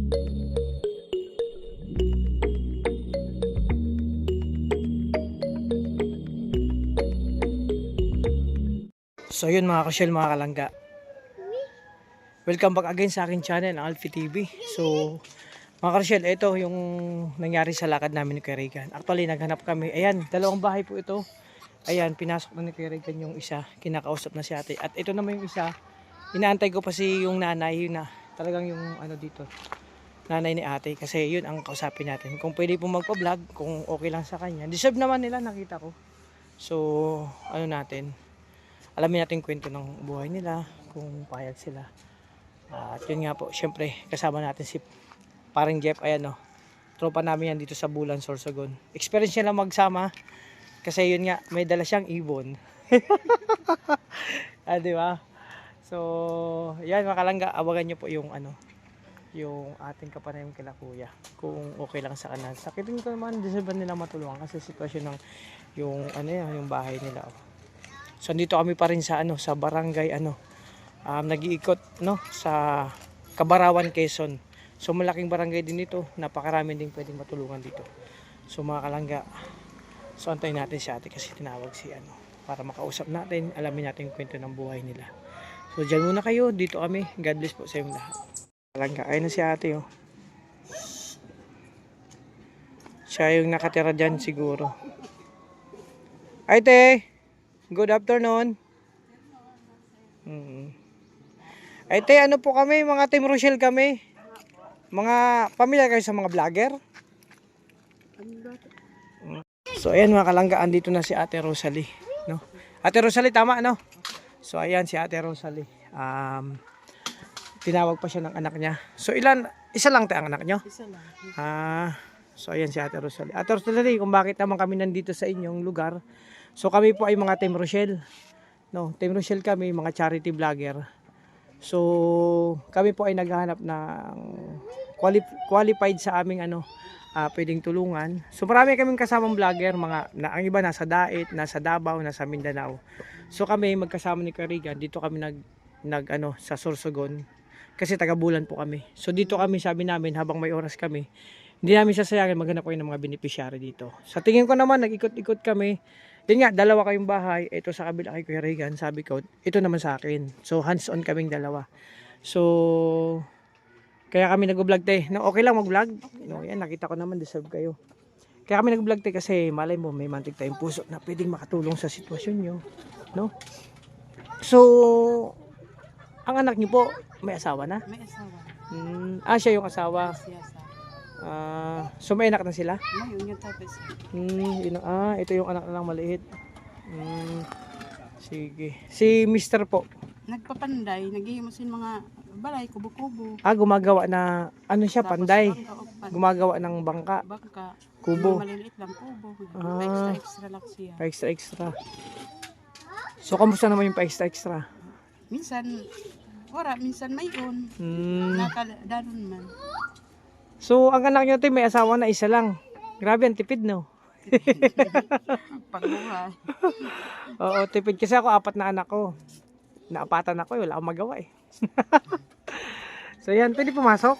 So yun mga kasyel, mga kalangga, welcome back again sa aking channel, ang Alfie TV. So mga kasyel, ito yung nangyari sa lakad namin ni Kuya Regan. Actually naghanap kami, ayan, dalawang bahay po ito. Ayan, pinasok na ni Kuya Regan yung isa, kinakausap na si ate. At ito naman yung isa, inaantay ko pa si yung nanay, yun na talagang yung ano dito, nanay ni ate, kasi yun ang kausapin natin. Kung pwede po magpa-vlog, kung okay lang sa kanya. Deserve naman nila, nakita ko. So ano natin, alamin natin kwento ng buhay nila, kung payag sila. At yun nga po, syempre kasama natin si paring Jeff. Ayan o, tropa namin yan dito sa Bulan, Sorsogon. Experience niya lang magsama, kasi yun nga, may dala siyang ibon. Diba? So yan mga kalangga, awagan nyo po yung ano, yung ating kapanayam kila kuya, kung okay lang sa kanan. Sakitin ko naman, deserve nila matulungan kasi sitwasyon ng yung ano yan, yung bahay nila. So dito kami pa rin sa ano, sa barangay ano, nag-iikot no sa Kabarawan, Quezon. So malaking barangay din ito, napakarami din pwedeng matulungan dito. So mga kalangga, so antayin natin si ate kasi tinawag si ano para makausap natin, alamin natin yung kwento ng buhay nila. So dyan muna kayo, dito kami. God bless po sa inyong lahat. Kalangga, ayun na si ate oh. Siya yung nakatira dyan siguro. Ay te, good afternoon. Ay te, ano po kami, mga Team Rochelle kami. Mga pamilya kayo sa mga vlogger. So ayan mga kalangga, andito na si Ate Rosalie, no? Ate Rosalie, tama no? So ayan si Ate Rosalie. Tinawag pa siya ng anak niya. So isa lang ang anak niyo? Isa lang. So ayan si Ate Rosalie. Ate Rosalie, kung bakit naman kami nandito sa inyong lugar. So kami po ay mga Team Rochelle. No, Team Rochelle kami, mga charity vlogger. So kami po ay naghahanap ng qualified sa aming ano, pwedeng tulungan. So marami kaming kasamang vlogger, ang iba nasa Dait, nasa Davao, nasa Mindanao. So kami magkasama ni Kuya Regan, dito kami nag ano sa Sorsogon. Kasi taga Bulan po kami. So dito kami, sabi namin habang may oras kami, hindi namin sasayangin maghanap kayo ng mga beneficiary dito. Sa tingin ko naman, nag-ikot-ikot kami. Yun nga, dalawa kayong bahay. Ito sa kabila kay Kuya Regan, sabi ko, ito naman sa akin. So hands-on kaming dalawa. So kaya kami nag-vlog te. No, okay lang mag-vlog. No, yan, nakita ko naman, deserve kayo. Kaya kami nag-vlog te kasi malay mo, may mantik tayong puso na pwedeng makatulong sa sitwasyon nyo. No? So, ang anak niyo po, may asawa na? May asawa. Siya yung asawa. Siya sa. So may anak na sila? Ngayon yung tapos. Ito yung anak na lang maliit. Sige. Si Mr. po? Nagpapanday, naghihimusin mga balay, kubo-kubo. Gumagawa na, ano siya, Tapos panday. Gumagawa Gumagawa ng bangka. kubo. Kubo. Maliliit lang kubo. Extra lang siya. Pa-extra. So kamusta naman yung pa-extra? Minsan, minsan mayroon. Nakadanon man. So ang anak niyo tayo may asawa na, isa lang. Grabe ang tipid no? Pagbuhay. Oo, tipid kasi ako, 4 na anak ko. Naapatan ako, wala akong magawa eh. So yan, pwede pumasok.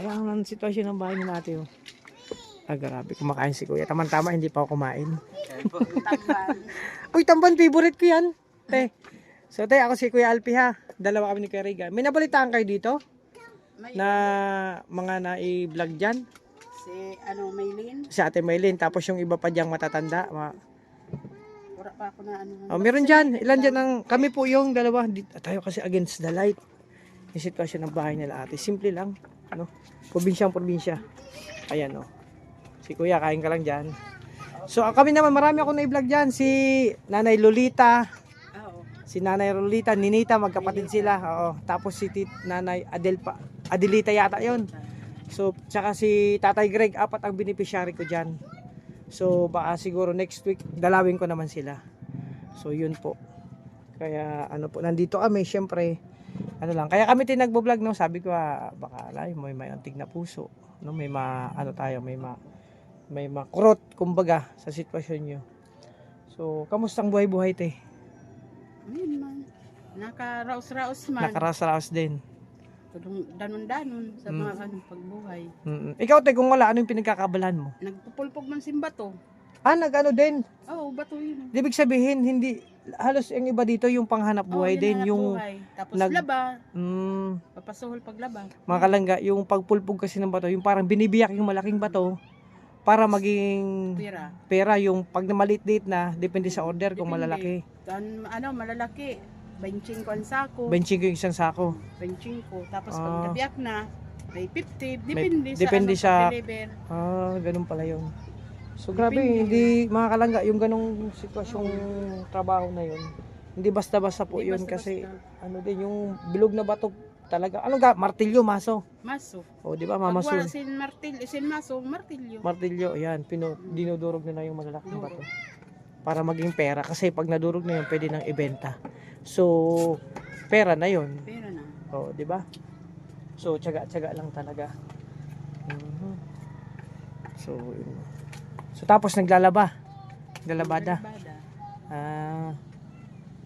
Ayan ang sitwasyon ng bahay ni natin. Grabe, kumakain si kuya. Tama-tama, hindi pa ako kumain. Tamban. Uy, tamban, favorite ko yan. Te. So te, ako si Kuya Alpi ha. Dalawa kami ni Kuya Regan. May nabalitaan kayo dito? Na mga na-i-vlog dyan? Si Maylin. Si Ate Maylin. Tapos yung iba pa diyang matatanda. Wala pa ako na Meron dyan. Ilan dyan ang... Kami po yung dalawa. Tayo kasi against the light. Yung sitwasyon ng bahay nila ate. Simple lang. No? Probinsya. Ayan o. Si Kuya, kain ka lang dyan. So kami naman, marami ako na-i-vlog dyan. Si Nanay Lolita. Si Nanay Lolita, Ninita, magkapatid sila. Oo. Tapos si Nanay Adelita yata yon. So, tsaka si Tatay Greg, 4 ang beneficiary ko dyan. So, baka siguro next week, dalawin ko naman sila. So, yun po. Kaya, ano po, nandito kami, syempre, ano lang. Kaya kami tinagbo-vlog, no? Sabi ko, baka, may antig na puso. No? May makurot, kumbaga, sa sitwasyon nyo. So, kamustang buhay-buhay, te? Ayun man. Nakaraos-raos man. Nakaraos-raos din. danon-danon sa mga pagbuhay. Ikaw, te, kung wala, ano yung pinagkakaabalahan mo? Nagpupulpog man simbato. Nag-ano din. Oo, bato yun. Ibig sabihin, hindi, halos yung iba dito, yung panghanap buhay din. Yung, Tapos nag- laba, mm, papasuhol paglaba. mga kalangga, yung pagpulpog kasi ng bato, yung parang binibiyak yung malaking bato, para maging Pira. pera yung pag maliit-liit na, depende sa order kung Depende. malalaki. Malalaki. 25 ang sako. Benching ko yung isang sako. 25. Tapos Ah. pag nabiyak na, may 50. Depende sa- pag-deliver. Ganun pala yun. So grabe, Depende. hindi mga kalangga, yung ganong sitwasyong trabaho na yun. Hindi basta-basta po Hindi yun basta-basta. kasi ano din yung bilog na bato talaga. Ano ga? Martilyo, maso. Maso. O di ba, Pag mamaso. wala sin maso, martilyo. Martilyo, ayan, dinudurog na yung malalaking bato. Para maging pera kasi pag nadurog na yun, pwede nang ibenta. So, pera na yun. Pera na. O, di ba? So, tiyaga-tiyaga lang talaga. Mhm. So, yun. So, tapos naglalaba. Naglalabada. Naglalabada.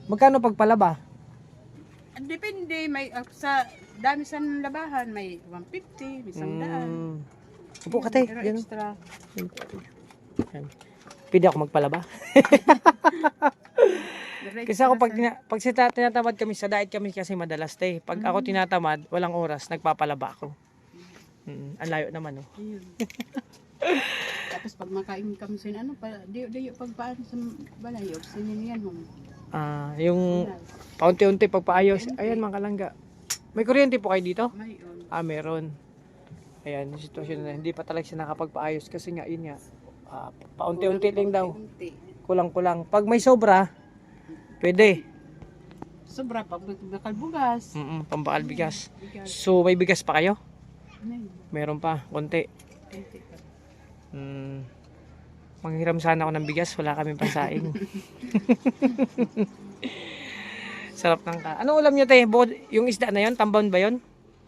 Magkano pagpalaba? Depende, may sa dami sa labahan, may 150, may 100. Upo ka, te. Pero Yan. extra. Yan. Pwede ako magpalaba? Kasi ako pag tinatamad kami sa diet kami kasi madalas, te. Pag ako tinatamad, walang oras, nagpapalaba ako. Ang layo naman, oh. Ayun. Tapos pag makain kami sin di pagpaan sa balayo, sininian mo. Yung paunti-unti pagpaayos. Ayan, mga kalangga. May kuryente po kayo dito? Mayon. Meron. Ayan, yung sitwasyon na hindi pa talaga siya nakapagpaayos kasi nga, yun nga, paunti-unti lang daw. Kulang-kulang. Pag may sobra, pwede. Sobra pag bakal bugas. Pambaal bigas. Bigas. So, may bigas pa kayo? Mayon. Meron pa, konti. Konti pa. Manghiram sana ako ng bigas, wala kaming pansaing. Sarap ng ka. Anong ulam nyo, te? Yung isda na yon, tambaon ba yon?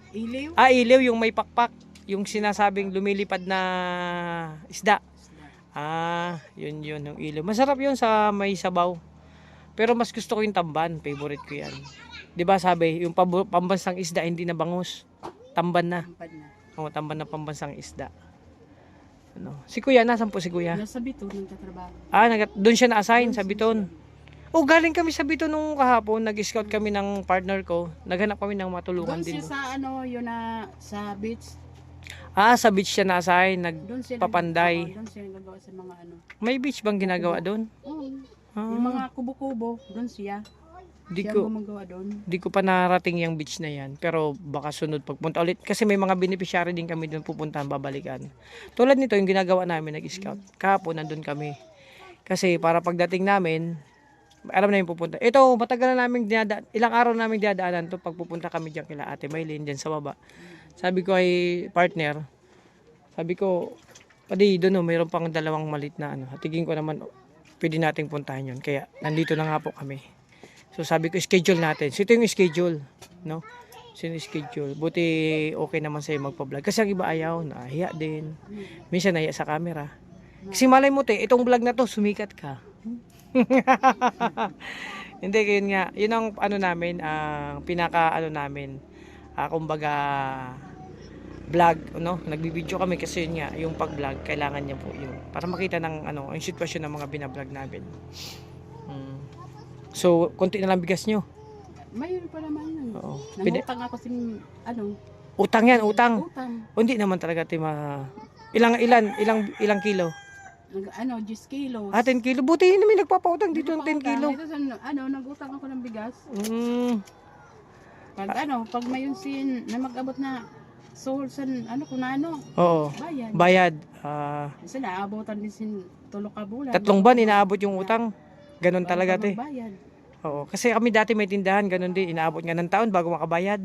Iliw. Iliw, yung may pakpak. Yung sinasabing lumilipad na isda. Yun, yung iliw. Masarap yun sa may sabaw. Pero mas gusto ko yung tamban, favorite ko yan. 'Di ba sabi, yung pambansang isda hindi na bangus. Tamban na. Tampad na. Tamban na pambansang isda. Si Kuya, nasan po si Kuya? Nasa Biton nagtatrabaho. Doon siya na-assign sa Biton. Galing kami sa Biton nung kahapon, nag-scout kami ng partner ko. Naghanap kami ng matulungan Doon din. siya sa yun sa beach. Sa beach siya na-assign, Doon siya nagpapanday. doon siya nagagawa sa mga May beach bang ginagawa doon? Oo. Yung mga kubo-kubo, doon siya. Di Siya ko, gumagawa doon. di ko pa narating yung beach na yan. Pero baka sunod pagpunta ulit. Kasi may mga beneficiary din kami doon pupuntahan, babalikan. Tulad nito, yung ginagawa namin, nag-scout. Kahapon, nandun kami. Kasi para pagdating namin, alam na yung pupunta. Ito, matagal na namin dinadaan. Ilang araw namin dinadaanan to pag pupunta kami dyan kila Ate Maylin, dyan sa baba. Sabi ko ay partner, sabi ko, padi doon mayroon pang dalawang malit na Tingin ko naman, pwede nating puntahan yun. Kaya nandito na nga po kami. So sabi ko, schedule natin. So ito yung schedule, no? So yung schedule. Buti okay naman sa'yo magpa-vlog. Kasi ang iba ayaw, nahiya din. Minsan nahiya sa camera. Kasi malay mo, te, itong vlog na to, sumikat ka. Hindi, yun nga. Yun ang namin, ang pinaka namin. Kumbaga, vlog, no? Nagbibideo kami kasi yun nga, yung pag-vlog, kailangan niya po yun. Para makita ng, ang sitwasyon ng mga binablog namin. So, konti na lang bigas nyo. Mayroon pa naman yun. Oo. Nangutang ako sa Utang yan, utang. utang. Hindi naman talaga, ilang kilo? 10 kilos. 10 kilo. Buti yun naman nagpapautang dito ng 10 kilo. Ito nagutang ako ng bigas. Mm. Pag may yun na mag-abot na soul sa Oo. bayad. Bayad. Kasi naabotan din tulok ka bulan. 3 buwan inaabot yung utang. Ganon talaga, te. Bayad. Oo. Kasi kami dati may tindahan, ganon din. Inaabot nga ng taon bago makabayad.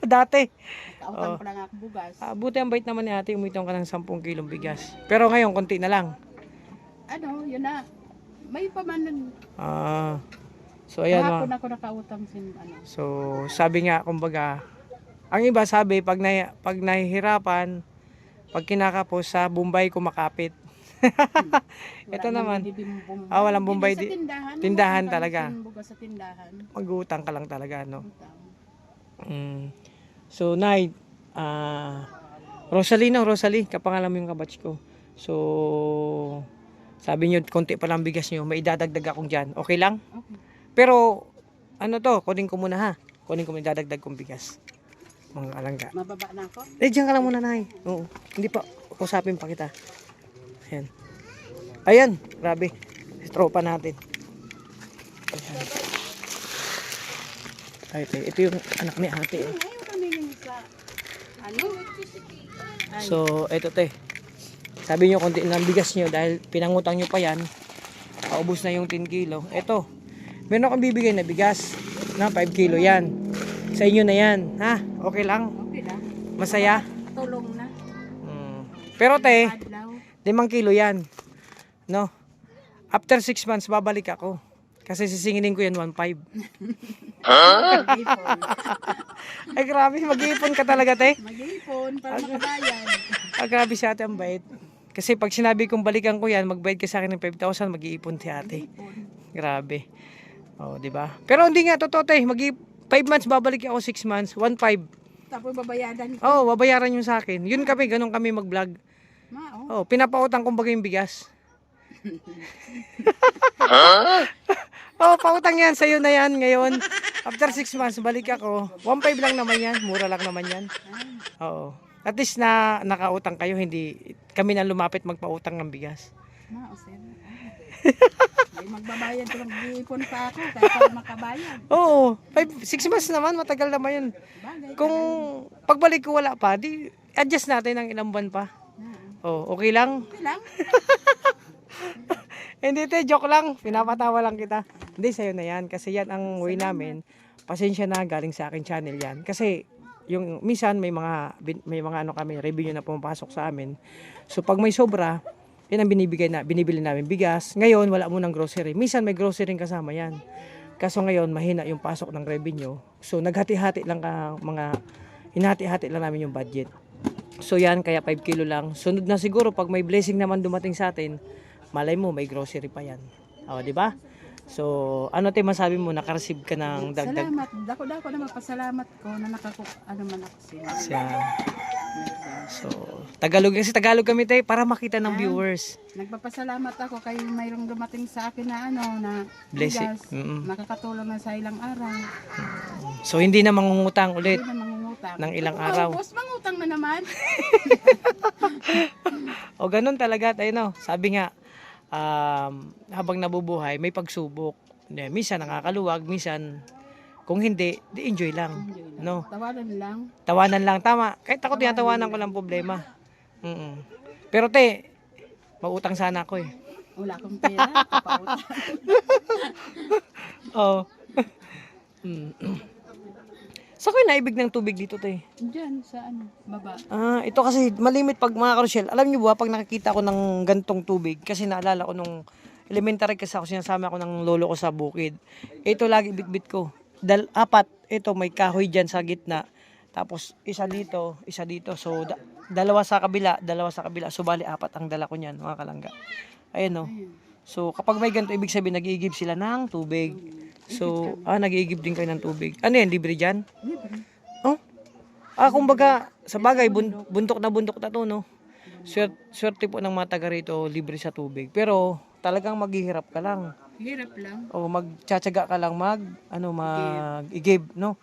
Dati. Kautang pa lang ako bugas. Buti ang bait naman ni ate, umitaw ka ng 10 kilong bigas. Pero ngayon, konti na lang. Yun na. May pamanan. So, ayan. Kahapon ako nakautang So, sabi nga, kumbaga, ang iba sabi, pag nahihirapan, pag kinakapos sa Bombay kumakapit. Ito naman. Walang Bombay. Tindahan talaga. Bugas sa tindahan. Mag-utang ka lang talaga, no? So, Nay, Rosalie, kapangalan mo yung kabatch ko. So, sabi niyo, konti pa lang bigas niyo, may idadagdag akong dyan. Okay lang? Okay. Pero, ano to, kunin ko muna ha. Kunin ko muna idadagdag kong bigas. Mga alangga. Mababa na ako. Diyan ka lang muna, Nay. Oo. Hindi pa, kusapin pa kita. Ayan. Ayan, grabe. Tropa natin. Ay, ito yung anak ni ate. Eh. Ayaw kami sa ano? So, eto te. Sabi nyo, konti ng bigas nyo dahil pinangutang nyo pa yan. Paubos na yung 10 kilo. Eto, meron akong bibigay na bigas. Na 5 kilo yan. Sa inyo na yan. Ha? Okay lang? Okay lang. Masaya? Tulong na. Pero te, Adlaw. 5 kilo yan. No? After 6 months, babalik ako. Kasi sisinginin ko yan 1.5. Mag-ipon. Ay grabe, mag-iipon ka talaga te. Mag-ipon para makabayan. Grabe si ate ang bait. Kasi pag sinabi kong balikan ko yan, magbayad ka sa akin ng 5,000, mag-iipon si ate. Grabe. Oh, di ba? Pero hindi nga totoo te, 5 months babalik ako, 6 months, 1.5. Tapos babayadan ko. Oh, babayaran yun sa akin. Yun kami, ganun kami mag-vlog. Ma, oh. Oh, pinapautang kumbaga yung bigas. Oh, pautang yan sa'yo na yan ngayon. After 6 months, balik ako. 1.5 lang naman yan. Mura lang naman yan. Oo. At least na nakautang kayo, hindi kami na lumapit magpautang ng bigas. Ma, o sir. Ay, magbabayad ko lang. Mag-ipon pa ako kaya para makabayan. Oo. 6 months naman, matagal naman yun. Bagay. Kung pagbalik ko wala pa, di adjust natin ng ilang buwan pa. Oh, okay lang? Okay lang. Hindi te, joke lang. Pinapatawa lang kita. Hindi, sa'yo na yan. Kasi yan ang way namin. Pasensya na, galing sa akin channel yan. Kasi yung minsan may mga ano kami, revenue na pumapasok sa amin. So pag may sobra, yan ang binibili namin bigas. Ngayon, wala mo ng grocery. Minsan may grocery kasama yan. Kaso ngayon, mahina yung pasok ng revenue. So naghati-hati lang hinati-hati lang namin yung budget. So yan, kaya 5 kilo lang. Sunod na siguro, pag may blessing naman dumating sa atin, malay mo, may grocery pa yan. O, di ba? So, ano tayo masabi mo, nakareceive ka ng dagdag? Salamat. Dako na magpasalamat ko na ano man ako sila. So, Tagalog kami tayo para makita ng viewers. Nagpapasalamat ako kay mayroong dumating sa akin na Blessing. bigas. Makakatulong na sa ilang araw. So, hindi na mangungutang ulit Hindi na mangungutang. ng ilang araw. Boss, mangutang na naman. O, ganun talaga tayo, no? Sabi nga, habang nabubuhay, may pagsubok. Minsan nakakaluwag, minsan kung hindi, di enjoy lang. No? Tawanan lang. Tawanan lang, tama. Kahit ako tinatawanan ko lang problema. Pero te, mautang sana ako eh. Wala akong pera. Papautang. Oo. Sa kayo naibig ng tubig dito te? Diyan sa baba. Ito kasi malimit pag mga karosyel. Alam niyo ba, pag nakikita ko ng gantong tubig, kasi naalala ko nung elementary kasi ako, sinasama ko ng lolo ko sa bukid. Ito lagi bitbit ko. 4, ito may kahoy dyan sa gitna. Tapos isa dito. So dalawa sa kabila. So bali 4 ang dala ko niyan, mga kalangga. Ayan no. So kapag may ganito, ibig sabihin nag-iigib sila ng tubig. So, nag-iigib din kayo ng tubig. Ano yan, libre dyan? Libre. Oh? Kumbaga, sa bagay, bundok na to, no? Swerte po ng mga taga rito, libre sa tubig. Pero, talagang maghihirap ka lang. Hirap lang. O, magtsatsaga ka lang mag-igib, no?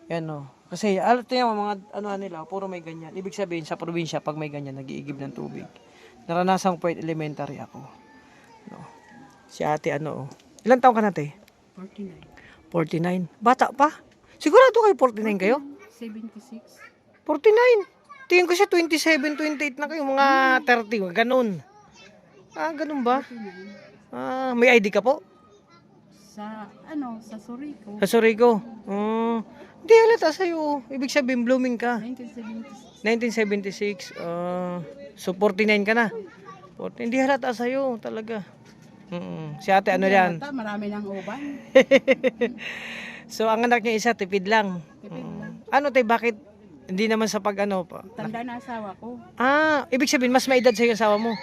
Yan, no? Kasi, alam mo, mga, nila, puro may ganyan. Ibig sabihin, sa probinsya, pag may ganyan, nag-iigib ng tubig. Naranasan ko po elementary ako. No? Si ate, ilan taong ka na, te? 49. Bata pa? Sigurado kayo 49 kayo? 76. 49. Tingin ko siya 27, 28 na kayo. Mga 30. Ganun. Ganun ba? 49. May ID ka po? Sa Surico. Sa Surico. Hindi halata sa'yo. Ibig sabihin, blooming ka. 1976. 1976. So 49 ka na. 49. Hindi halata sa'yo talaga. Si ate yan? Marami ng uban. So ang anak niya isa, tipid lang. Bakit hindi naman sa Tanda na asawa ko. Ibig sabihin, mas maedad sa'yo yung asawa mo.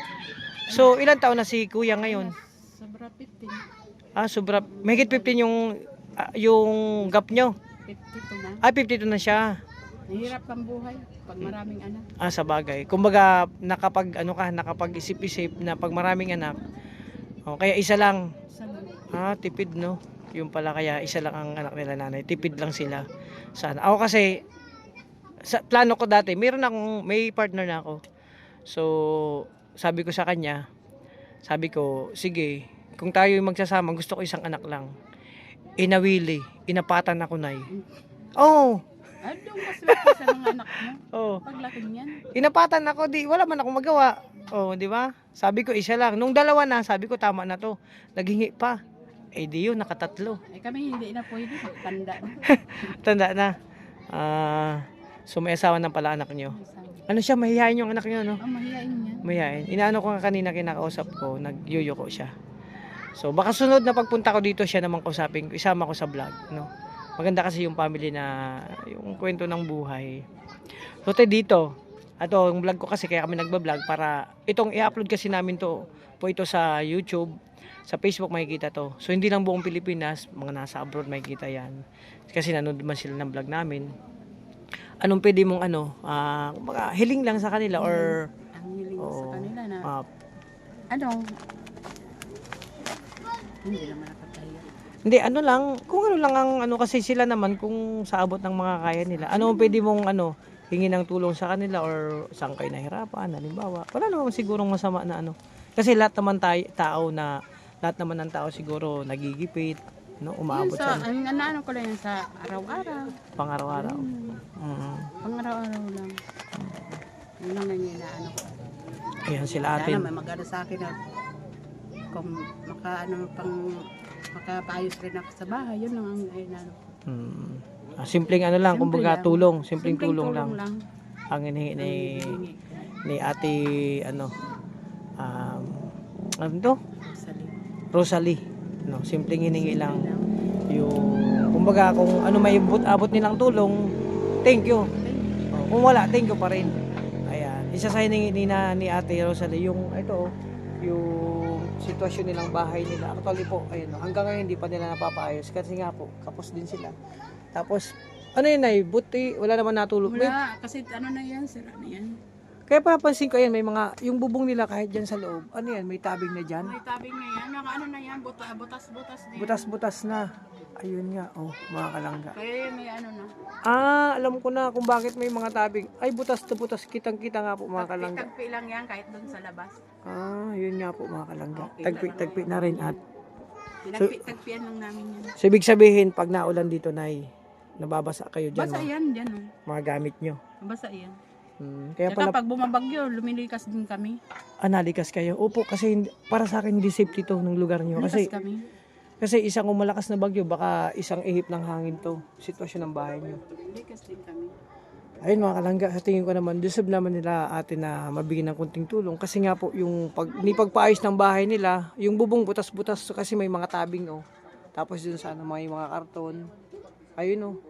So ilang taon na si kuya ngayon? Sobra 15. Sobra. Mahigit 15 yung gap nyo. 52 na. 52 na siya. Nahirap ang buhay pag maraming anak. Sa bagay. Kumbaga, nakapag-isip-isip na pag maraming anak, kaya isa lang. Sa Tipid, no? Yung pala kaya isa lang ang anak nila nanay. Tipid lang sila. Sana. Ako kasi, sa plano ko dati, may partner na ako. So, sabi ko sa kanya, sige, kung tayo yung magsasama, gusto ko isang anak lang. Inawili, inapatan ako na Oh, doon ka swerte sa mga anak mo. oh. Paglaki niyan. Inapatan ako, wala man akong magawa. Di ba? Sabi ko isa lang. Nung dalawa na, sabi ko tama na to. Naghingi pa. Di yun, nakatatlo. Kami hindi na pwede. Tanda na. Tanda na. So may asawa na pala anak nyo. Ano siya, mahihayin yung anak nyo, no? Mahihain niya. Mahihayin. Inaano ko nga kanina kinakausap ko, nagyuyuko siya. So baka sunod na pagpunta ko dito, siya naman kausapin ko, isama ko sa vlog, no? Maganda kasi yung family na, yung kwento ng buhay. So dito, yung vlog ko kasi kaya kami nagbablog para, itong i-upload kasi namin to, po ito sa YouTube, sa Facebook makikita to. So hindi lang buong Pilipinas, mga nasa abroad makikita yan. Kasi nanonood man sila ng vlog namin. Anong pwede mong hiling lang sa kanila or ang hiling sa kanila na hindi naman nakakaya. Hindi, kung ano lang ang kasi sila naman kung sa abot ng mga kaya nila. Ano pwede mong hingi ng tulong sa kanila or saan kayo nahirapan, halimbawa. Wala naman sigurong masama na Kasi lahat naman lahat naman ng tao siguro nagigipit, no, umaabot sa sa ano ko lang yan sa araw-araw. Pang-araw-araw. Pang-araw-araw lang. Yun lang yung inaano ko. Ayan sila atin. Sana may mag-ano sa akin na kung makapaayos rin ako sa bahay, yun lang ang inaano ko. Simpleng lang, kumbaga tulong, simpleng tulong lang. Ang hinihingi ni Ate ano to? Rosalie. No, simpleng hiningi lang. Yung kumbaga kung ano may abot nilang tulong, thank you. Kung wala, thank you pa rin. Ayan. Isa sa hiningi ni Ate Rosalie yung yung sitwasyon nilang bahay nila. Actually po, ayun, hanggang ngayon hindi pa nila napapaayos kasi nga po, kapos din sila. Tapos, yun ay, buti, wala naman natulog. Wala, kasi na yan, sira na yan. Kaya papansin ko yan, may yung bubong nila kahit dyan sa loob, may tabing na dyan. May tabing na yan, na yan, butas-butas din. Butas-butas na. Ayun nga, mga kalangga. Kaya may na. Alam ko na kung bakit may mga tabing. Ay, butas na butas, kitang-kita nga po mga kalangga. Tagpi lang yan, kahit doon sa labas. Yun nga po mga kalangga. Tagpi na rin at. Tagpian lang namin yan. So, ibig sabihin, pag naulan dito, nababasa kayo dyan. Basa yan, dyan. Mga gamit nyo. Basa yan. Kaya pala pag bumabagyo, lumilikas din kami. Nalikas kayo. Opo, kasi para sa akin hindi safety to ng lugar niyo. Kasi isang malakas na bagyo, baka isang ihip ng hangin to. Sitwasyon ng bahay niyo. Lumikas din kami. Ayun mga kalangga, sa tingin ko naman, deserve naman nila atin na mabigyan ng kunting tulong. Kasi nga po, yung pagpaayos ng bahay nila, yung bubong butas-butas, kasi may mga tabing Tapos dun sa may mga karton. Ayun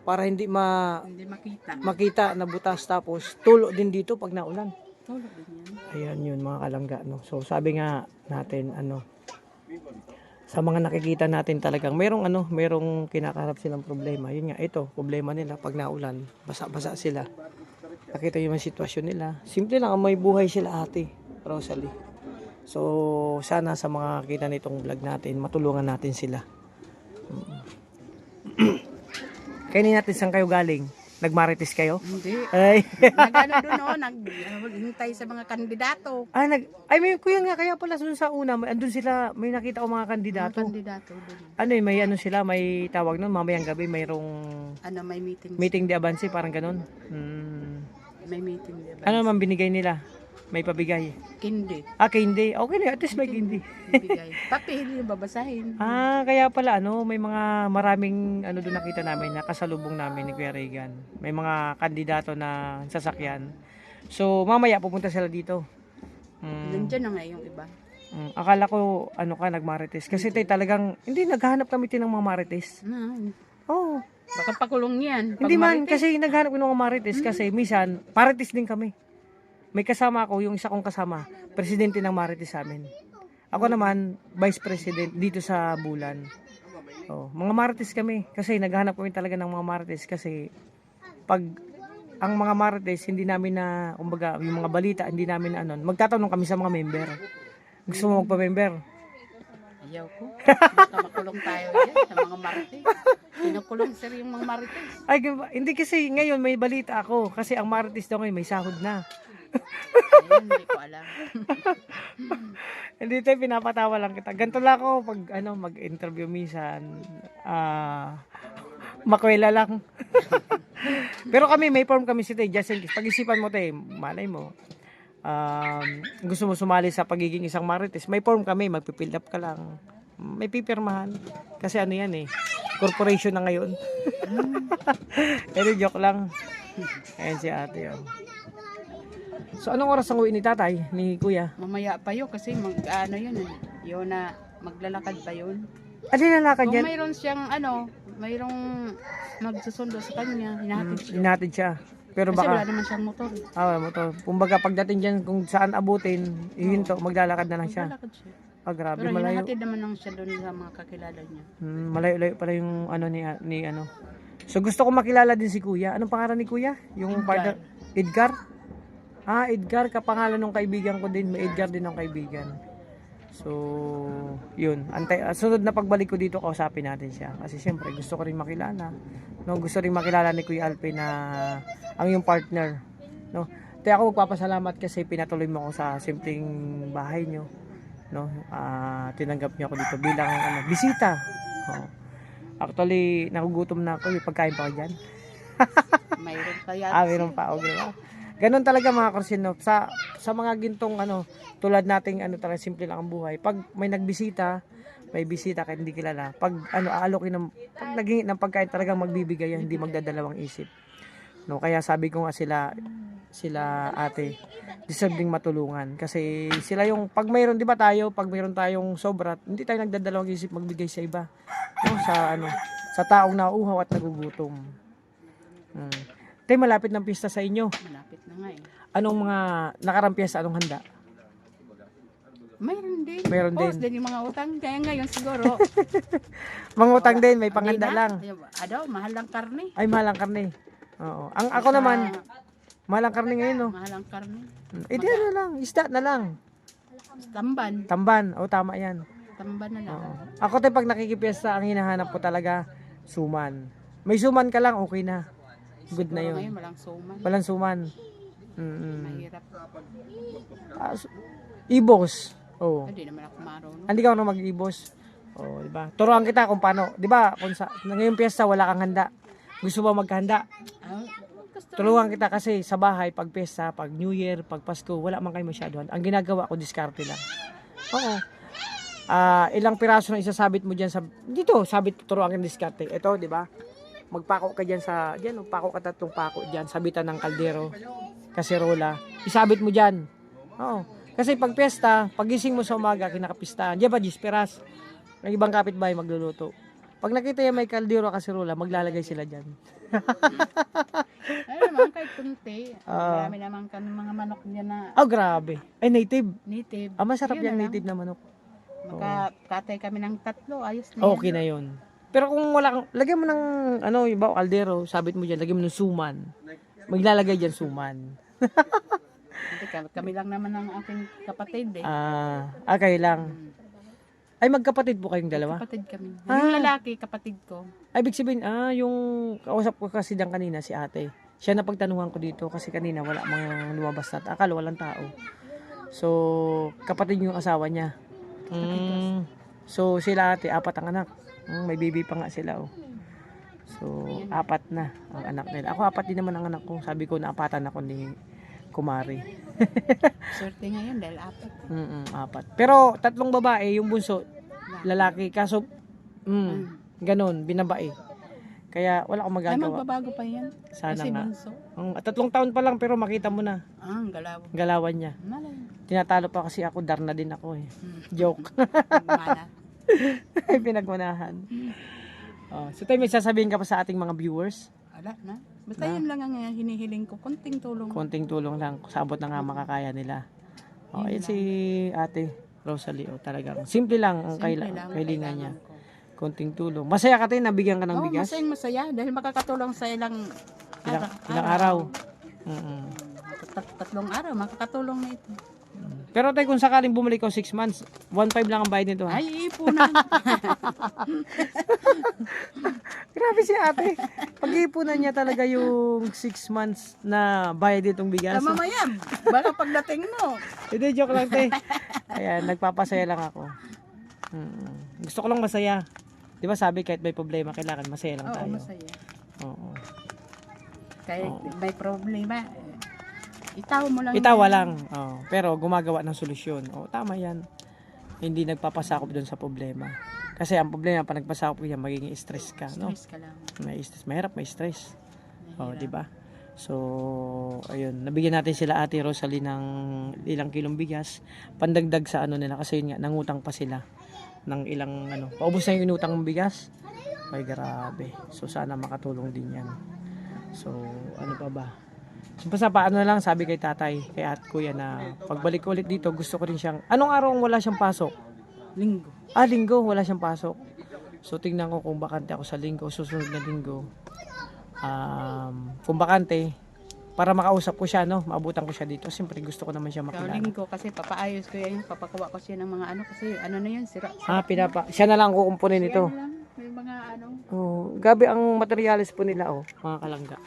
para hindi makita na butas, tapos tulo din dito pag naulan. Tulo din yan. Ayan yun mga kalangga, no. So sabi nga natin sa mga nakikita natin talagang merong kinakaharap silang problema. Yun nga, ito problema nila pag naulan, basa-basa sila. Nakita yung sitwasyon nila. Simple lang, may buhay sila Ate Rosalie. So sana sa mga kita nitong vlog natin, matulungan natin sila. Kainin natin saan kayo galing? Nagmarites kayo? Hindi. Ay. Naghintay sa mga kandidato. May kuya nga, kaya pala sa una, andun sila, may nakita ko mga kandidato. Mga kandidato doon. May sila, may tawag nun, mamayang gabi, mayroong may meeting. Meeting de avance, parang ganun. May meeting de avance. Ano naman binigay nila? May pabigay? Kindi. Kindi. Okay na, at least may kindi. Bigay. Papel, babasahin. Kaya pala, may mga maraming, doon nakita namin, nakasalubong namin ni Kuya Regan. May mga kandidato na sasakyan. So, mamaya pupunta sila dito. Nandiyan na nga yung iba. Akala ko, nagmarites. Kasi talagang, hindi, naghahanap kami ng mga marites. Oo. Baka pakulong yan. Hindi man, kasi naghahanap ko ng mga marites. Kasi minsan, marites din kami. May kasama ako, yung isa kong kasama, presidente ng Marites sa amin. Ako naman, vice president dito sa Bulan. Mga Marites kami, kasi naghanap kami talaga ng mga Marites kasi pag ang mga Marites, hindi namin na, kumbaga, yung mga balita, hindi namin na, ano, magtatanong kami sa mga member. Gusto mo magpa-member? Ayaw ko. Baka makulong tayo dyan sa mga marites. Pinukulong sir yung mga marites. Ay, hindi kasi ngayon may balita ako. Kasi ang Marites daw ngayon may sahod na. Ayun, hindi ko alam. Hindi tayo, pinapatawa lang kita. Ganito lang ako pag ano, mag-interview minsan. Makwela lang. Pero kami, may form kami si Tay. Just in case. Pag-isipan mo Tay, malay mo. Gusto mo sumali sa pagiging isang Marites, may form kami, magpipill up ka lang. May pipirmahan. Kasi ano yan eh, corporation na ngayon. Pero joke lang. Ayan si ate yun. So anong oras ang uwi ni tatay, ni kuya? Mamaya pa yun kasi ano yun eh. Yun na maglalakad pa yun. Ano nalakad Kung yan? mayroon siyang mayroong magsusundo sa kanya, hinahatid siya. Hinatid siya. Pero Kasi wala baka, naman siyang motor. mo to. Kumbaga pagdating dyan kung saan abutin, ihinto, maglalakad na lang siya. Maglalakad siya. Grabe, Pero malayo. hinahatid naman lang siya doon sa mga kakilala niya. Malayo-layo pala yung ano ni ano. So gusto ko makilala din si kuya. Anong pangalan ni kuya? Yung Edgar. partner? Edgar? Edgar, kapangalan ng kaibigan ko din. May Edgar din ng kaibigan. So, yun. Sunod na pagbalik ko dito, kausapin natin siya. Kasi siyempre, gusto ko rin makilala. No, gusto rin makilala ni Kuya Alpe na ang yung partner. No? Kaya ako magpapasalamat kasi pinatuloy mo ako sa simpleng bahay nyo. No? Tinanggap niyo ako dito bilang bisita. Oh. Actually, nakugutom na ako. May pagkain pa ako dyan. Mayroon pa yata. Mayroon pa. Okay ba? Ganon talaga mga Korsino. Sa mga gintong tulad nating talaga simple lang ang buhay. Pag may nagbisita, may bisita kahit hindi kilala. Pag aalokin pag naging ng pagkain talagang magbibigay yan, hindi magdadalawang isip. No, kaya sabi ko nga sila ate, deserve ding matulungan kasi sila yung pag mayroon 'di ba tayo, pag mayroon tayong sobra, hindi tayo nagdadalawang isip magbigay sa iba. No, sa taong nauuhaw at nagugutom. Tay, malapit ng pista sa inyo. Malapit na nga eh. Anong mga nakarang piyesta, anong handa? Mayroon din. Mayroon din. Din yung mga utang. Kaya ngayon siguro. Mga utang din, may panghanda Hindi na. lang. Mahal lang karne. Ay, mahal ang karne. Oo. Ako naman, mahal ang karne ngayon, no? Mahal ang karne. Di ano lang, isda na lang. Tamban. Tamban, tama yan. Tamban na lang. Oo. Ako tayo pag nakikipiesta, ang hinahanap ko talaga, suman. May suman ka lang, okay na. Good na Siguro yun. ngayon walang suman. Walang suman. Mahirap. Ibos. Oo. Hindi naman ako marunong. Hindi ka na mag-ibos. Oh, di ba? Turuan kita kung paano, 'di ba? Kung ngayong piyesta wala kang handa. Gusto mo maghanda? Turuan kita kasi sa bahay pag piyesta, pag New Year, pag Pasko, wala man kayo masyado. Ang ginagawa ko diskarte lang. Oo. Ilang piraso na isasabit mo diyan sa dito, sabit turuan kang diskarte. Ito, 'di ba? Magpako ka diyan magpako ka 3 pako diyan, sabitan ng kaldero, kaserola. Isabit mo diyan. Oo. Kasi pag piyesta, pagising mo sa umaga, kinakapistahan. Diyan ba, Gisperas? Ang ibang kapitbahay magluluto. Pag nakita yung may kaldero kaserola, maglalagay sila dyan. Ay naman, kahit kunti. Marami naman kami mga manok niya na Grabe. Ay, native. native. Masarap Yun yung na native na manok. Makakatay kami ng 3, ayos na yan. Okay na yun. Pero kung wala kang, lagyan mo ng, iba, kaldero, sabit mo dyan, lagyan mo ng suman. Maglalagay dyan suman. Hindi, kami lang naman ang aking kapatid eh. Okay lang. Ay, magkapatid po kayong dalawa? Kapatid kami. Yung lalaki, kapatid ko. Ay, ibig sabihin, yung kausap ko kasi dyan kanina, si ate. Siya na pagtanungan ko dito kasi kanina wala mga lumabas na. Akala walang tao. So, kapatid yung asawa niya. So, sila ate, 4 ang anak. May baby pa nga sila. So, 4 na ang anak nila. Ako 4 din naman ang anak ko. Sabi ko, naapatan ako ni Kumari. Swerte ngayon dahil 4. 4. Pero 3 babae, yung bunso, lalaki. Kaso, ganun, binabae. Kaya wala akong Ay, magagawa. magbabago pa yan. Sana Kasi nga. bunso. 3 taon pa lang pero makita mo na Ang galaw. galawan niya. Malay. Tinatalo pa kasi ako, darna din ako eh. Joke. Mana. Ay, pinagmanahan. So tayo may sasabihin ka pa sa ating mga viewers. Wala na. Basta yun lang ang hinihiling ko. Konting tulong. Konting tulong lang, sabot na nga makakaya nila. Ayun si ate Rosalie, talagang simple lang ang kailangan niya. ko. Konting tulong. Masaya ka tayo, nabigyan ka ng bigas? Masaya. Dahil makakatulong sa ilang Ilang araw. Mm-mm. Tatlong araw, makakatulong na ito. Pero tay, kung sakaling bumalik ko 6 months, 1.5 lang ang bayad nito. Ha? Ay, ipunan. Grabe si ate. Pag-iipunan niya talaga yung 6 months na bayad itong bigas. Mamaya, baka pagdating mo. Hindi, joke lang tay. Ayan, nagpapasaya lang ako. Gusto ko lang masaya. Di ba sabi kahit may problema, kailangan masaya lang Oo, tayo. masaya. Oo. Kahit may problema, itaw mo lang. Itawa lang. Oh, pero gumagawa ng solusyon. Oh, tama yan. Hindi nagpapasakop doon sa problema. Kasi ang problema, pag nagpasakop yan, magiging stress ka. No? Stress ka lang. May stress. Mahirap, may stress. Oh, Mahirap. di ba? So, ayun. Nabigyan natin sila Ate Rosalie ng ilang kilong bigas. Pandagdag sa ano nila. Kasi yun nga, nangutang pa sila ng ilang ano. Paubos na yung inutang ng bigas. Ay, grabe. So, sana makatulong din yan. So, ano pa ba? So, basta paano lang sabi kay tatay, kay at kuya na pagbalik ko ulit dito, gusto ko rin siyang, anong araw wala siyang pasok? Linggo. Linggo, wala siyang pasok. So, tingnan ko kung bakante ako sa linggo, susunod na linggo. Kung bakante, para makausap ko siya, no? Maabutan ko siya dito. Siyempre, gusto ko naman siya makilala. Linggo kasi papaayos ko yan. Papakuha ko siya ng mga ano kasi ano na yan, sira. Siya na lang kukumpunin ito. Yan lang, may mga ano. Oh, gabi ang materialis po nila, oh, mga kalangga.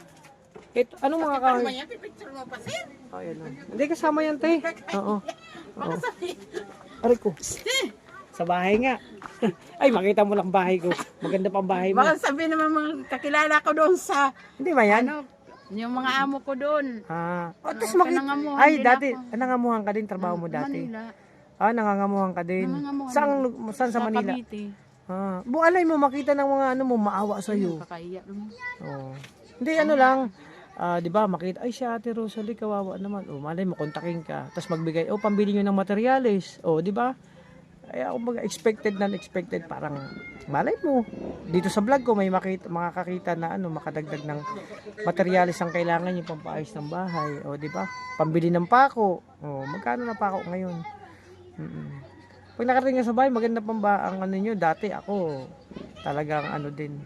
Ito, anong mga kahoy? Picture mo pa sir. Oh, yan, oh. Hindi kasama yan, te. Oo. Oo. Aray ko. Sa bahay nga. Ay, makita mo lang bahay ko. Maganda pang bahay mo. Baka sabi naman mga kakilala ko doon sa Hindi ba yan? ano, yung mga amo ko doon. Tapos Nangangamuhan ay, din dati, ako. nangangamuhan ka din, trabaho mo dati. Manila. Nangangamuhan ka din. Nangangamuhan Saan sa Manila? Cavite. Bualay mo, makita ng mga ano mo, maawa sa'yo. Kakahiya naman. Oh. Hindi, ano lang, di ba, makita, ay si Ate Rosalie, kawawa naman. Malay mo, kontakin ka. Tapos magbigay, pambili nyo ng materialis. Di ba? Ay, ako expected na unexpected, parang, malay mo. Dito sa vlog ko, may makakakita na, makadagdag ng materialis ang kailangan yung pampaayos ng bahay. Di ba? Pambili ng pako. Magkano na pako ngayon? Pag nakarating nga sa bahay, maganda pang ba ang ano nyo? Dati ako, talagang ano din.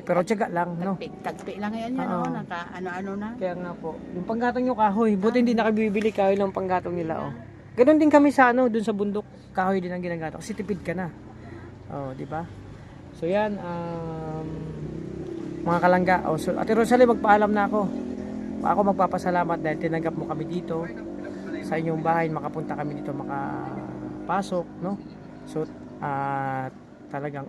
Pero tiyaga lang, no? Tagpi lang yan yan, Oo. naka ano-ano na. Kaya nga po, yung panggatong nyo kahoy, buti hindi nakabibili kahoy ng panggatong nila, Ganon din kami sa dun sa bundok, kahoy din ang ginagato. Kasi tipid ka na. Di ba? So yan, mga kalangga. So, Ate Rosalie, magpaalam na ako. Ako magpapasalamat dahil tinanggap mo kami dito sa inyong bahay, makapunta kami dito, makapasok, no? So, talagang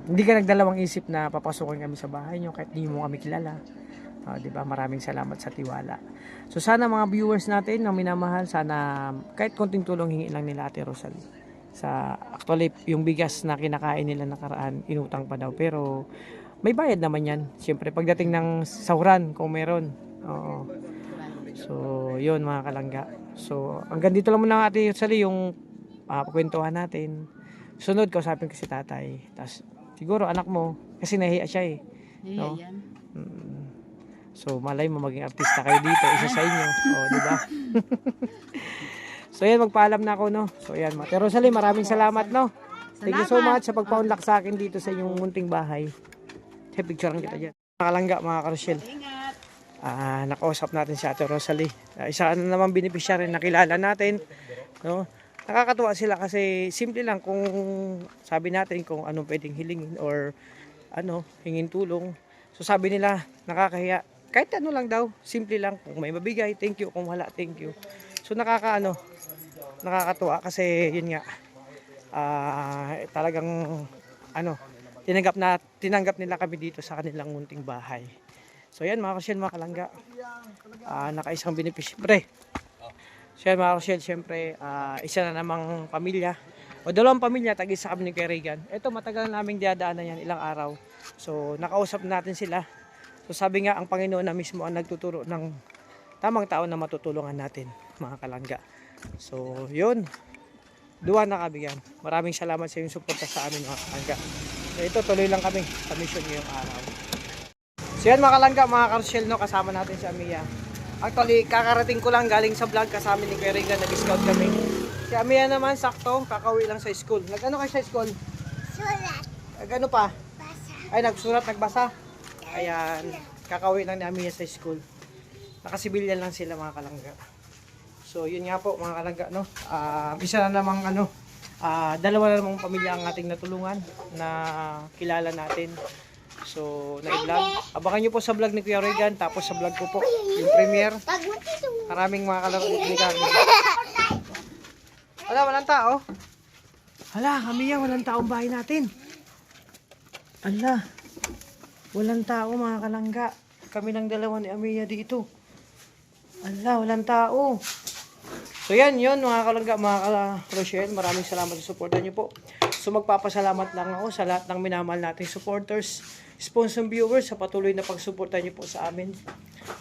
hindi ka nagdalawang isip na papasukin kami sa bahay nyo kahit di mo kami kilala. Di ba? Maraming salamat sa tiwala. So sana mga viewers natin na minamahal, sana kahit konting tulong hingi lang nila Ate Rosalie. Actually yung bigas na kinakain nila nakaraan, inutang pa daw, pero may bayad naman yan. Siyempre pagdating ng sahuran kung meron. Oo. So yun mga kalangga. So hanggang dito lang muna Ate Rosalie yung kwentuhan natin. Sunod, kausapin ko si tatay. Tapos, siguro anak mo, kasi nahiya siya no? Yan. So, malay mo maging artista kayo dito. Isa sa inyo. Di ba? So, yan, magpaalam na ako, no? So, yan. Ate Rosalie, maraming salamat, no? Thank you so much sa pagpaunlak sa akin dito sa inyong munting bahay. Hey, picturean kita dyan. Mga kalangga, mga karosyel. Ingat. Nakausap natin si Ate Rosalie. Isa na naman beneficiary na kilala natin, no? Nakakatuwa sila kasi simple lang kung sabi natin kung anong pwedeng hilingin or hingin tulong. So sabi nila, nakakahiya. Kahit ano lang daw, simple lang. Kung may mabigay, thank you. Kung wala, thank you. So nakakatuwa kasi yun nga, talagang tinanggap nila kami dito sa kanilang munting bahay. So yan mga kasyel, mga kalangga. Nakaisang beneficiary. So yan mga kasyel, syempre, isa na namang pamilya. O dalawang pamilya, tag-isa kami ni Kuya Regan. Ito, matagal na naming diadaanan yan, ilang araw. So nakausap natin sila. So sabi nga, ang Panginoon na mismo ang nagtuturo ng tamang tao na matutulungan natin, mga kalangga. So yun, duwa na kami yan. Maraming salamat sa inyong suporta sa amin, mga kalangga. So ito, tuloy lang kami sa mission ngayong araw. So yan mga kalangga, mga karosyel, no, kasama natin si Amia. Actually, kakarating ko lang galing sa vlog, kasama ni Kuya Regan, nag-scout kami. Si Amia naman, sakto, kakauwi lang sa school. Nag-ano kayo sa school? Sulat. Nag-ano pa? Basa. Ay, nagsurat, nagbasa. Ayan. Kakauwi lang ni Amiya sa school. Nakasibilyan lang sila mga kalangga. So, yun nga po mga kalangga, no? Isa na namang dalawa na namang pamilya ang ating natulungan na kilala natin. So, na-vlog. Abangan nyo po sa vlog ni Kuya Regan, tapos sa vlog ko po, yung premiere. Maraming mga kalangga. Wala, walang tao. Hala, Amiya, walang taong bahay natin. Ala, walang tao mga kalangga. Kami ng dalawa ni Amiya dito. Ala, walang tao. So yan, yun mga kalangga, mga Rochelle. Maraming salamat sa suporta nyo po. So magpapasalamat lang ako sa lahat ng minamahal nating supporters, sponsor viewers, sa patuloy na pagsuporta nyo po sa amin.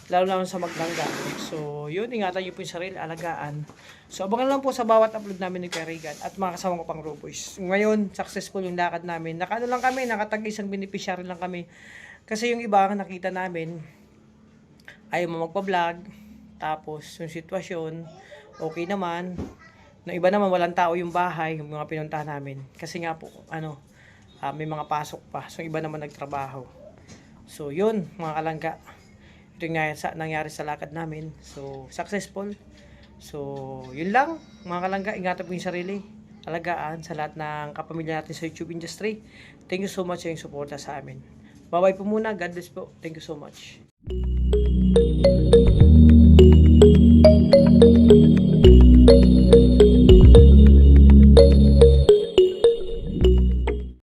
Lalo sa Maglangga. So yun, ingatan nyo po yung sarili, alagaan. So abangan lang po sa bawat upload namin ni Kuya Regan at mga kasama ko pang Roboys. Ngayon, successful yung lakad namin. Nakano lang kami, nakatag isang beneficiary lang kami. Kasi yung iba nakita namin, ayaw mo magpa-vlog. Tapos yung sitwasyon, okay naman. No, iba naman, walang tao yung bahay, yung mga pinuntahan namin. Kasi nga po, may mga pasok pa. So iba naman nagtrabaho. So yun, mga kalangga. Ito yung nangyari sa lakad namin. So, successful. So, yun lang. Mga kalangga, ingatan po yung sarili. Alagaan sa lahat ng kapamilya natin sa YouTube industry. Thank you so much sa yung suporta sa amin. Bye-bye po muna. God bless po. Thank you so much.